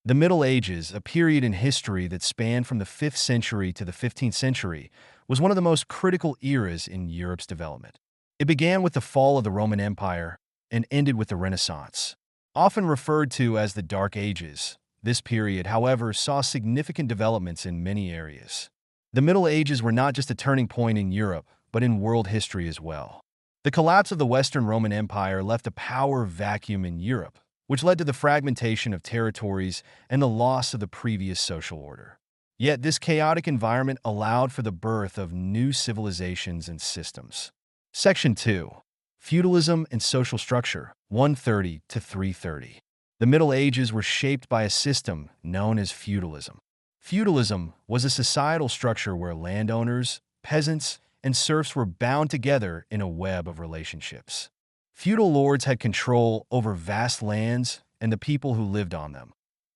The Middle Ages, a period in history that spanned from the 5th century to the 15th century, was one of the most critical eras in Europe's development. It began with the fall of the Roman Empire and ended with the Renaissance. Often referred to as the Dark Ages, this period, however, saw significant developments in many areas. The Middle Ages were not just a turning point in Europe, but in world history as well. The collapse of the Western Roman Empire left a power vacuum in Europe, which led to the fragmentation of territories and the loss of the previous social order. Yet this chaotic environment allowed for the birth of new civilizations and systems. Section 2. Feudalism and Social Structure, 130 to 330. The Middle Ages were shaped by a system known as feudalism. Feudalism was a societal structure where landowners, peasants, and serfs were bound together in a web of relationships. Feudal lords had control over vast lands and the people who lived on them,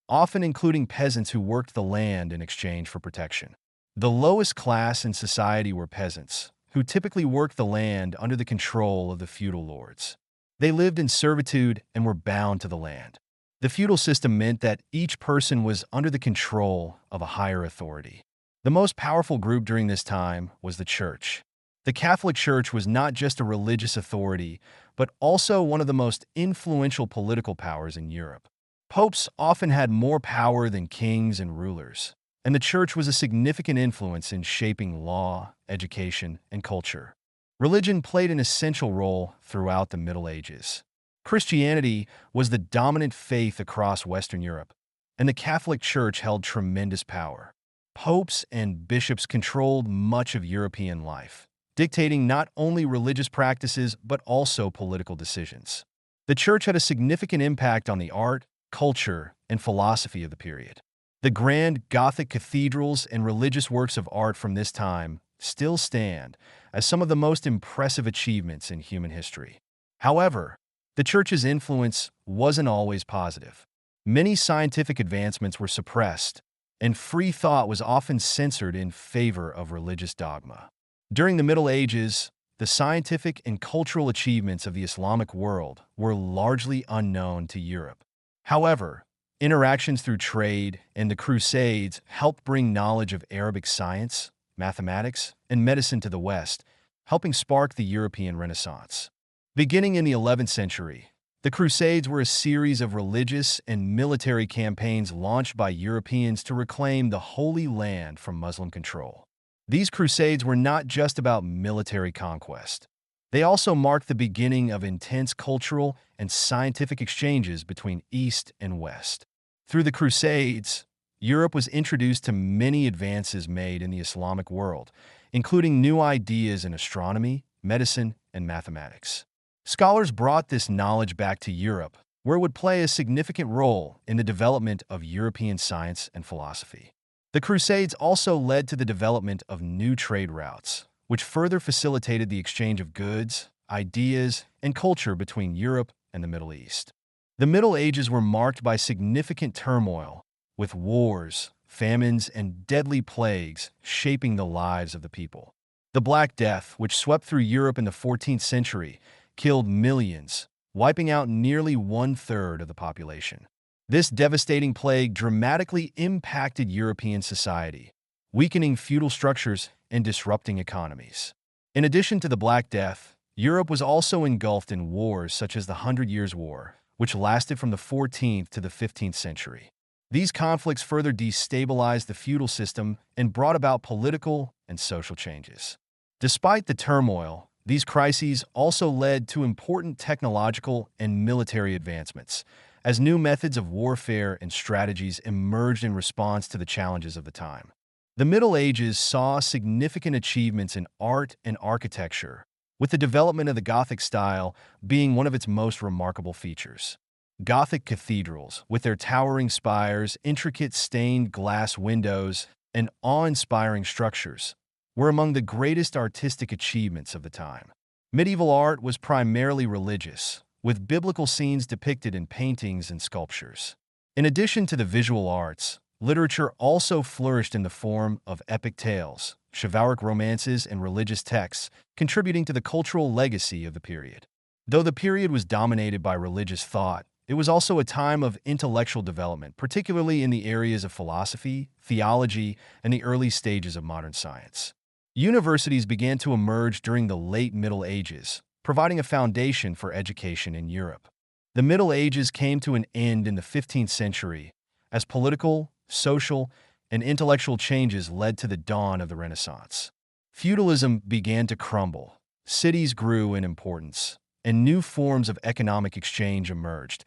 often including peasants who worked the land in exchange for protection. The lowest class in society were peasants, who typically worked the land under the control of the feudal lords. They lived in servitude and were bound to the land. The feudal system meant that each person was under the control of a higher authority. The most powerful group during this time was the Church. The Catholic Church was not just a religious authority, but also one of the most influential political powers in Europe. Popes often had more power than kings and rulers, and the Church was a significant influence in shaping law, education, and culture. Religion played an essential role throughout the Middle Ages. Christianity was the dominant faith across Western Europe, and the Catholic Church held tremendous power. Popes and bishops controlled much of European life, dictating not only religious practices but also political decisions. The Church had a significant impact on the art, culture, and philosophy of the period. The grand Gothic cathedrals and religious works of art from this time still stand as some of the most impressive achievements in human history. However, the Church's influence wasn't always positive. Many scientific advancements were suppressed, and free thought was often censored in favor of religious dogma. During the Middle Ages, the scientific and cultural achievements of the Islamic world were largely unknown to Europe. However, interactions through trade and the Crusades helped bring knowledge of Arabic science, mathematics, and medicine to the West, helping spark the European Renaissance. Beginning in the 11th century, the Crusades were a series of religious and military campaigns launched by Europeans to reclaim the Holy Land from Muslim control. These crusades were not just about military conquest. They also marked the beginning of intense cultural and scientific exchanges between East and West. Through the Crusades, Europe was introduced to many advances made in the Islamic world, including new ideas in astronomy, medicine, and mathematics. Scholars brought this knowledge back to Europe, where it would play a significant role in the development of European science and philosophy. The Crusades also led to the development of new trade routes, which further facilitated the exchange of goods, ideas, and culture between Europe and the Middle East. The Middle Ages were marked by significant turmoil, with wars, famines, and deadly plagues shaping the lives of the people. The Black Death, which swept through Europe in the 14th century, killed millions, wiping out nearly 1/3 of the population. This devastating plague dramatically impacted European society, weakening feudal structures and disrupting economies. In addition to the Black Death, Europe was also engulfed in wars such as the Hundred Years' War, which lasted from the 14th to the 15th century. These conflicts further destabilized the feudal system and brought about political and social changes. Despite the turmoil, these crises also led to important technological and military advancements, as new methods of warfare and strategies emerged in response to the challenges of the time. The Middle Ages saw significant achievements in art and architecture, with the development of the Gothic style being one of its most remarkable features. Gothic cathedrals, with their towering spires, intricate stained glass windows, and awe-inspiring structures, were among the greatest artistic achievements of the time. Medieval art was primarily religious, with biblical scenes depicted in paintings and sculptures. In addition to the visual arts, literature also flourished in the form of epic tales, chivalric romances, and religious texts, contributing to the cultural legacy of the period. Though the period was dominated by religious thought, it was also a time of intellectual development, particularly in the areas of philosophy, theology, and the early stages of modern science. Universities began to emerge during the late Middle Ages, providing a foundation for education in Europe. The Middle Ages came to an end in the 15th century as political, social, and intellectual changes led to the dawn of the Renaissance. Feudalism began to crumble, cities grew in importance, and new forms of economic exchange emerged,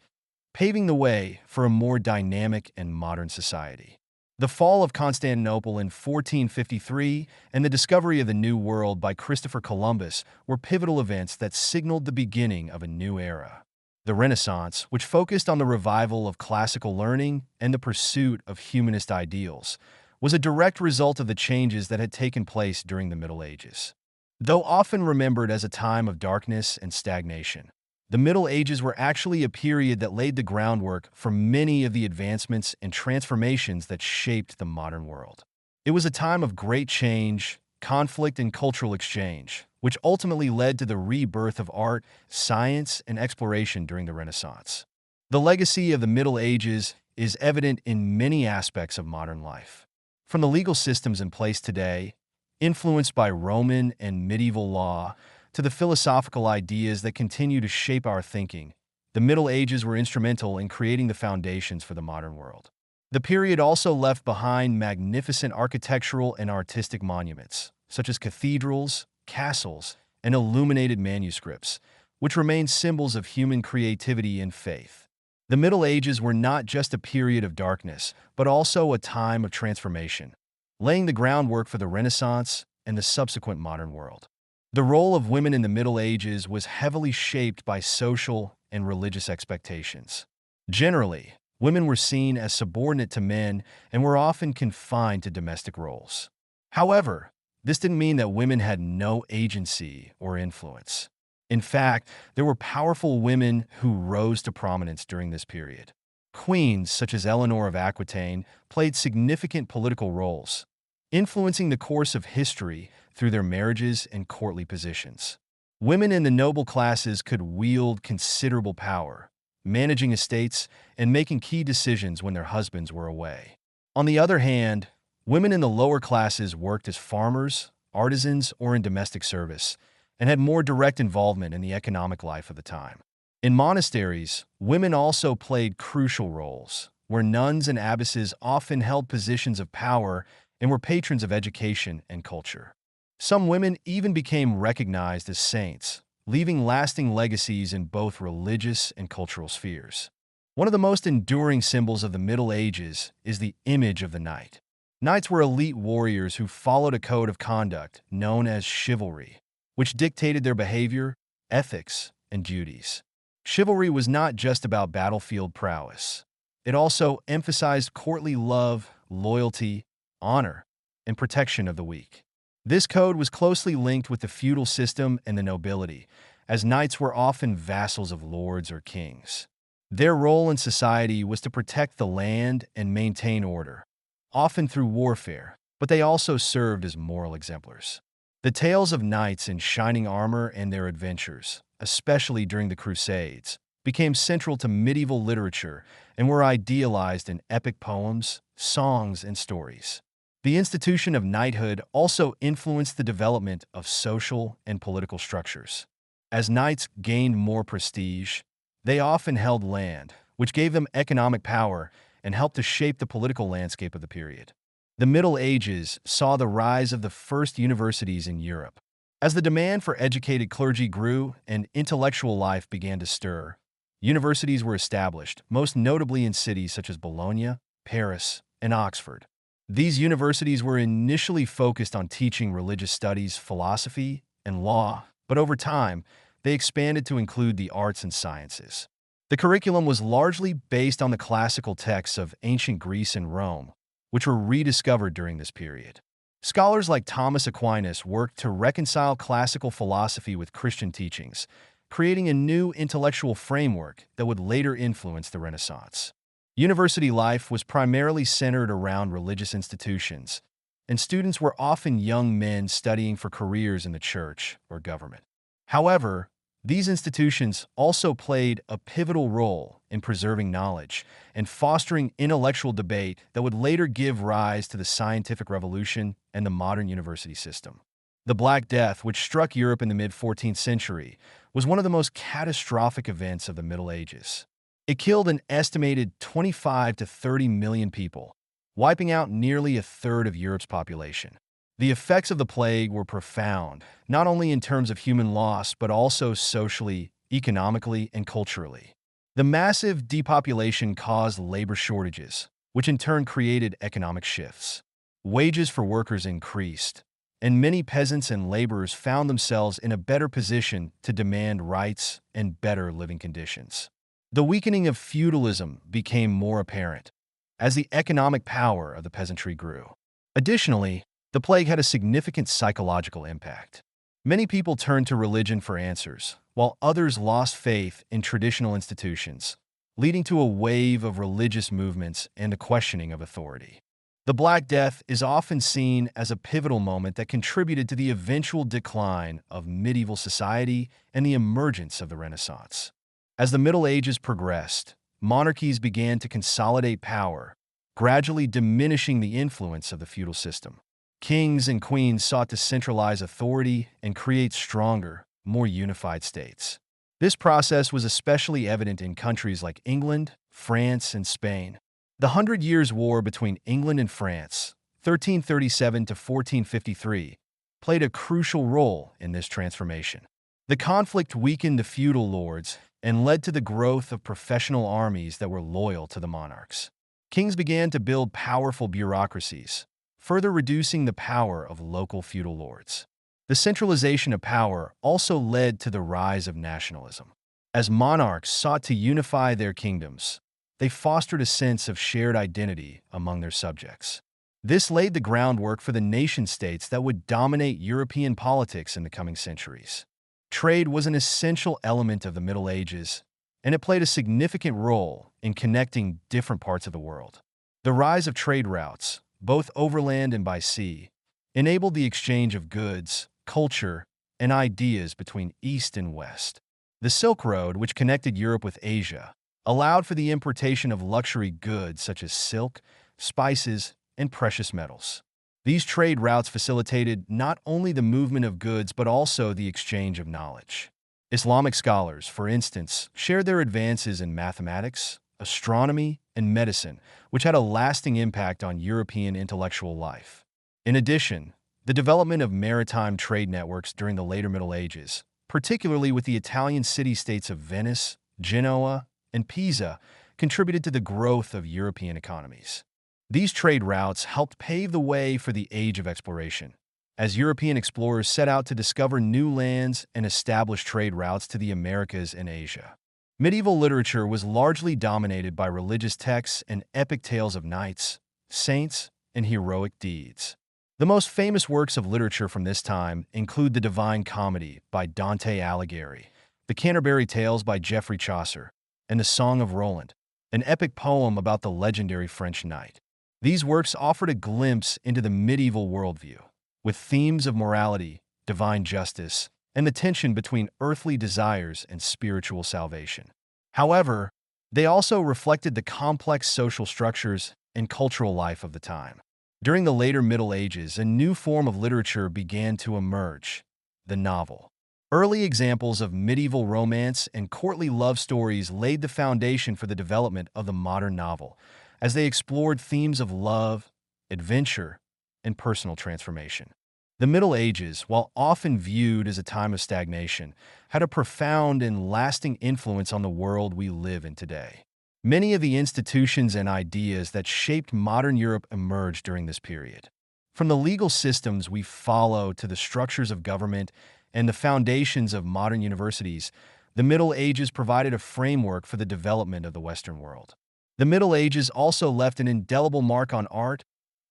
paving the way for a more dynamic and modern society. The fall of Constantinople in 1453 and the discovery of the New World by Christopher Columbus were pivotal events that signaled the beginning of a new era. The Renaissance, which focused on the revival of classical learning and the pursuit of humanist ideals, was a direct result of the changes that had taken place during the Middle Ages. Though often remembered as a time of darkness and stagnation, the Middle Ages were actually a period that laid the groundwork for many of the advancements and transformations that shaped the modern world. It was a time of great change, conflict, and cultural exchange, which ultimately led to the rebirth of art, science, and exploration during the Renaissance. The legacy of the Middle Ages is evident in many aspects of modern life. From the legal systems in place today, influenced by Roman and medieval law, to the philosophical ideas that continue to shape our thinking, the Middle Ages were instrumental in creating the foundations for the modern world. The period also left behind magnificent architectural and artistic monuments, such as cathedrals, castles, and illuminated manuscripts, which remain symbols of human creativity and faith. The Middle Ages were not just a period of darkness, but also a time of transformation, laying the groundwork for the Renaissance and the subsequent modern world. The role of women in the Middle Ages was heavily shaped by social and religious expectations. Generally, women were seen as subordinate to men and were often confined to domestic roles. However, this didn't mean that women had no agency or influence. In fact, there were powerful women who rose to prominence during this period. Queens such as Eleanor of Aquitaine played significant political roles, influencing the course of history through their marriages and courtly positions. Women in the noble classes could wield considerable power, managing estates and making key decisions when their husbands were away. On the other hand, women in the lower classes worked as farmers, artisans, or in domestic service, and had more direct involvement in the economic life of the time. In monasteries, women also played crucial roles, where nuns and abbesses often held positions of power and were patrons of education and culture. Some women even became recognized as saints, leaving lasting legacies in both religious and cultural spheres. One of the most enduring symbols of the Middle Ages is the image of the knight. Knights were elite warriors who followed a code of conduct known as chivalry, which dictated their behavior, ethics, and duties. Chivalry was not just about battlefield prowess. It also emphasized courtly love, loyalty, honor, and protection of the weak. This code was closely linked with the feudal system and the nobility, as knights were often vassals of lords or kings. Their role in society was to protect the land and maintain order, often through warfare, but they also served as moral exemplars. The tales of knights in shining armor and their adventures, especially during the Crusades, became central to medieval literature and were idealized in epic poems, songs, and stories. The institution of knighthood also influenced the development of social and political structures. As knights gained more prestige, they often held land, which gave them economic power and helped to shape the political landscape of the period. The Middle Ages saw the rise of the first universities in Europe. As the demand for educated clergy grew and intellectual life began to stir, universities were established, most notably in cities such as Bologna, Paris, and Oxford. These universities were initially focused on teaching religious studies, philosophy, and law, but over time, they expanded to include the arts and sciences. The curriculum was largely based on the classical texts of ancient Greece and Rome, which were rediscovered during this period. Scholars like Thomas Aquinas worked to reconcile classical philosophy with Christian teachings, creating a new intellectual framework that would later influence the Renaissance. University life was primarily centered around religious institutions, and students were often young men studying for careers in the church or government. However, These institutions also played a pivotal role in preserving knowledge and fostering intellectual debate that would later give rise to the scientific revolution and the modern university system. The Black Death, which struck Europe in the mid-14th century, was one of the most catastrophic events of the Middle Ages. It killed an estimated 25 to 30 million people, wiping out nearly a third of Europe's population. The effects of the plague were profound, not only in terms of human loss, but also socially, economically, and culturally. The massive depopulation caused labor shortages, which in turn created economic shifts. Wages for workers increased, and many peasants and laborers found themselves in a better position to demand rights and better living conditions. The weakening of feudalism became more apparent as the economic power of the peasantry grew. Additionally, the plague had a significant psychological impact. Many people turned to religion for answers, while others lost faith in traditional institutions, leading to a wave of religious movements and a questioning of authority. The Black Death is often seen as a pivotal moment that contributed to the eventual decline of medieval society and the emergence of the Renaissance. As the Middle Ages progressed, monarchies began to consolidate power, gradually diminishing the influence of the feudal system. Kings and queens sought to centralize authority and create stronger, more unified states. This process was especially evident in countries like England, France, and Spain. The Hundred Years' War between England and France, 1337 to 1453, played a crucial role in this transformation. The conflict weakened the feudal lords and led to the growth of professional armies that were loyal to the monarchs. Kings began to build powerful bureaucracies, further reducing the power of local feudal lords. The centralization of power also led to the rise of nationalism. As monarchs sought to unify their kingdoms, they fostered a sense of shared identity among their subjects. This laid the groundwork for the nation-states that would dominate European politics in the coming centuries. Trade was an essential element of the Middle Ages, and it played a significant role in connecting different parts of the world. The rise of trade routes, both overland and by sea, enabled the exchange of goods, culture, and ideas between East and West. The Silk Road, which connected Europe with Asia, allowed for the importation of luxury goods such as silk, spices, and precious metals. These trade routes facilitated not only the movement of goods but also the exchange of knowledge. Islamic scholars, for instance, shared their advances in mathematics, astronomy, and medicine, which had a lasting impact on European intellectual life. In addition, the development of maritime trade networks during the later Middle Ages, particularly with the Italian city-states of Venice, Genoa, and Pisa, contributed to the growth of European economies. These trade routes helped pave the way for the Age of Exploration, as European explorers set out to discover new lands and establish trade routes to the Americas and Asia. Medieval literature was largely dominated by religious texts and epic tales of knights, saints, and heroic deeds. The most famous works of literature from this time include the Divine Comedy by Dante Alighieri, the Canterbury Tales by Geoffrey Chaucer, and the Song of Roland, an epic poem about the legendary French knight. These works offered a glimpse into the medieval worldview, with themes of morality, divine justice, and the tension between earthly desires and spiritual salvation. However, they also reflected the complex social structures and cultural life of the time. During the later Middle Ages, a new form of literature began to emerge: the novel. Early examples of medieval romance and courtly love stories laid the foundation for the development of the modern novel, as they explored themes of love, adventure, and personal transformation. The Middle Ages, while often viewed as a time of stagnation, had a profound and lasting influence on the world we live in today. Many of the institutions and ideas that shaped modern Europe emerged during this period. From the legal systems we follow to the structures of government and the foundations of modern universities, the Middle Ages provided a framework for the development of the Western world. The Middle Ages also left an indelible mark on art,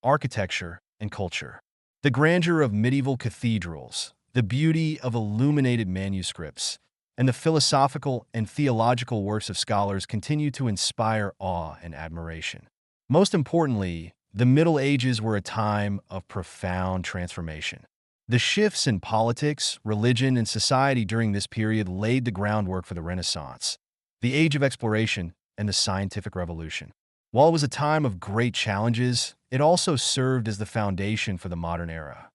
architecture, and culture. The grandeur of medieval cathedrals, the beauty of illuminated manuscripts, and the philosophical and theological works of scholars continue to inspire awe and admiration. Most importantly, the Middle Ages were a time of profound transformation. The shifts in politics, religion, and society during this period laid the groundwork for the Renaissance, the age of exploration, and the scientific revolution. While it was a time of great challenges, it also served as the foundation for the modern era.